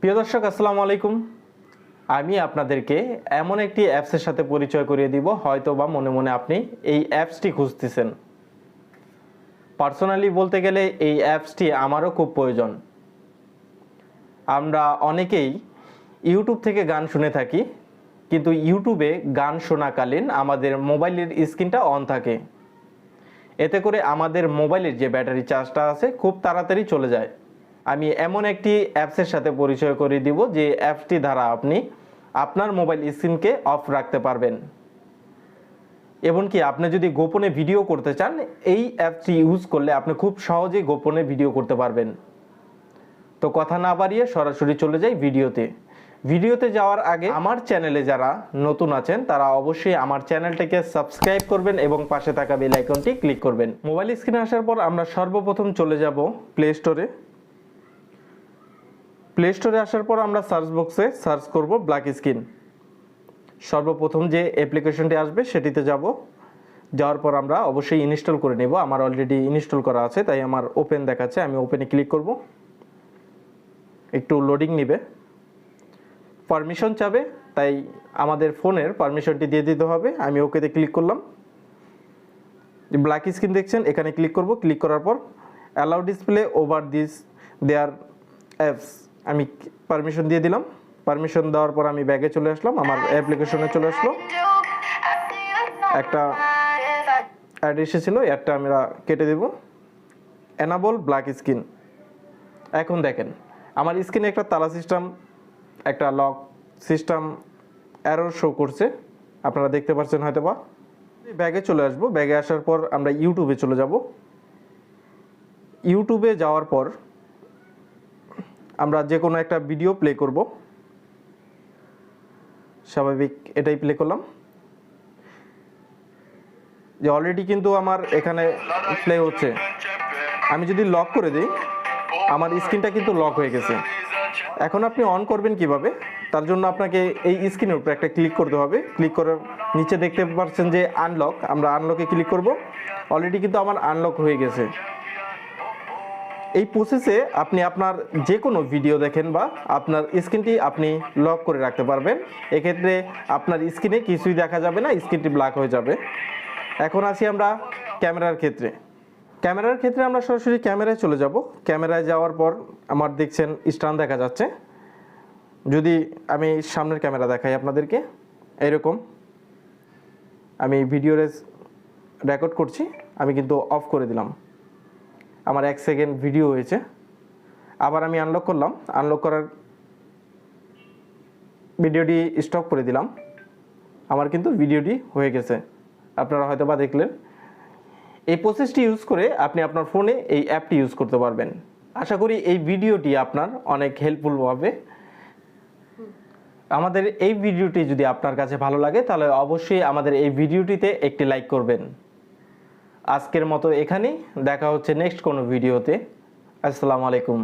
প্রিয় দর্শক আসসালামু আলাইকুম। আমি আপনাদেরকে এমন একটি অ্যাপসের সাথে পরিচয় করিয়ে দিব, হয়তো বা মনে মনে আপনি এই অ্যাপসটি খুঁজতেছেন। পার্সোনালি বলতে গেলে এই অ্যাপসটি আমারও খুব প্রয়োজন। আমরা অনেকেই ইউটিউব থেকে গান শুনে থাকি, কিন্তু ইউটিউবে গান শোনাকালীন আমাদের মোবাইলের স্ক্রিনটা অন থাকে। এতে করে আমাদের মোবাইলের যে ব্যাটারি চার্জটা আছে খুব তাড়াতাড়ি চলে যায়। আমি এমন একটি অ্যাপসের সাথে পরিচয় করিয়ে দিব যে অ্যাপসটি দ্বারা আপনি আপনার মোবাইল স্ক্রিনকে অফ রাখতে পারবেন। এমনকি আপনি যদি গোপনে ভিডিও করতে চান, এই অ্যাপটি ইউজ করলে আপনি খুব সহজেই গোপনে ভিডিও করতে পারবেন। তো কথা না বাড়িয়ে সরাসরি চলে যাই ভিডিওতে যাওয়ার আগে আমার চ্যানেলে যারা নতুন আছেন তারা অবশ্যই আমার চ্যানেলটাকে সাবস্ক্রাইব করবেন এবং পাশে থাকা বেল আইকনটি ক্লিক করবেন। মোবাইল স্ক্রিনে আসার পর আমরা সর্বপ্রথম চলে যাব প্লে স্টোরে আসার পর আমরা সার্চ বক্সে সার্চ করব ব্ল্যাক স্ক্রিন। সর্বপ্রথম যে অ্যাপ্লিকেশনটি আসবে সেটিতে যাওয়ার পর আমরা অবশ্যই ইনস্টল করে নেব। আমার অলরেডি ইনস্টল করা আছে, তাই আমার ওপেন দেখাচ্ছে, আমি ওপেনে ক্লিক করব। একটু লোডিং নেবে, পারমিশন চাবে, তাই আমাদের ফোনের পারমিশনটি দিয়ে দিতে হবে। আমি ওকেতে ক্লিক করলাম। ব্ল্যাক স্ক্রিন দেখছেন, এখানে ক্লিক করব। ক্লিক করার পর allow display over their apps, আমি পারমিশন দিয়ে দিলাম। পারমিশন দেওয়ার পর আমি ব্যাগে চলে আসলাম, আমার অ্যাপ্লিকেশনে চলে আসলো। একটা অ্যাড এসেছিলো, অ্যাডটা আমরা কেটে দেব। Enable black screen. এখন দেখেন আমার স্ক্রিনে একটা তালা সিস্টেম, একটা লক সিস্টেম এরর শো করছে, আপনারা দেখতে পাচ্ছেন হয়তো বা। ব্যাগে চলে আসবো। ব্যাগে আসার পর আমরা ইউটিউবে চলে যাব। ইউটিউবে যাওয়ার পর আমরা যে কোনো একটা ভিডিও প্লে করব। স্বাভাবিক এটাই প্লে করলাম। যে অলরেডি কিন্তু আমার এখানে প্লে হচ্ছে। আমি যদি লক করে দিই, আমার স্ক্রিনটা কিন্তু লক হয়ে গেছে। এখন আপনি অন করবেন কিভাবে? তার জন্য আপনাকে এই স্ক্রিনের উপরে একটা ক্লিক করতে হবে। ক্লিক করার নিচে দেখতে পাচ্ছেন যে আনলক, আমরা আনলকে ক্লিক করব। অলরেডি কিন্তু আমার আনলক হয়ে গেছে। এই প্রসেসে আপনি আপনার যে কোনো ভিডিও দেখেন বা আপনার স্ক্রিনটি আপনি লক করে রাখতে পারবেন। এক্ষেত্রে আপনার স্ক্রিনে কিছুই দেখা যাবে না, স্ক্রিনটি ব্ল্যাক হয়ে যাবে। এখন আসি আমরা ক্যামেরার ক্ষেত্রে আমরা সরাসরি ক্যামেরায় চলে যাব। ক্যামেরায় যাওয়ার পর আমার দেখছেন স্ট্যান্ড দেখা যাচ্ছে। যদি আমি সামনের ক্যামেরা দেখাই আপনাদেরকে, এরকম আমি ভিডিও রেকর্ড করছি, আমি কিন্তু অফ করে দিলাম। আমার 1 সেকেন্ড ভিডিও হয়েছে। আবার আমি আনলক করলাম। আনলক করার ভিডিওটি স্টপ করে দিলাম। আমার কিন্তু ভিডিওটি হয়ে গেছে, আপনারা হয়তো বা দেখলেন। এই প্রসেসটি ইউজ করে আপনি আপনার ফোনে এই অ্যাপটি ইউজ করতে পারবেন। আশা করি এই ভিডিওটি আপনার অনেক হেল্পফুল হবে। আমাদের এই ভিডিওটি যদি আপনার কাছে ভালো লাগে তাহলে অবশ্যই আমাদের এই ভিডিওটিতে একটি লাইক করবেন। আজকের মতো এখানেই, দেখা হচ্ছে নেক্সট কোনো ভিডিওতে। আসসালামু আলাইকুম।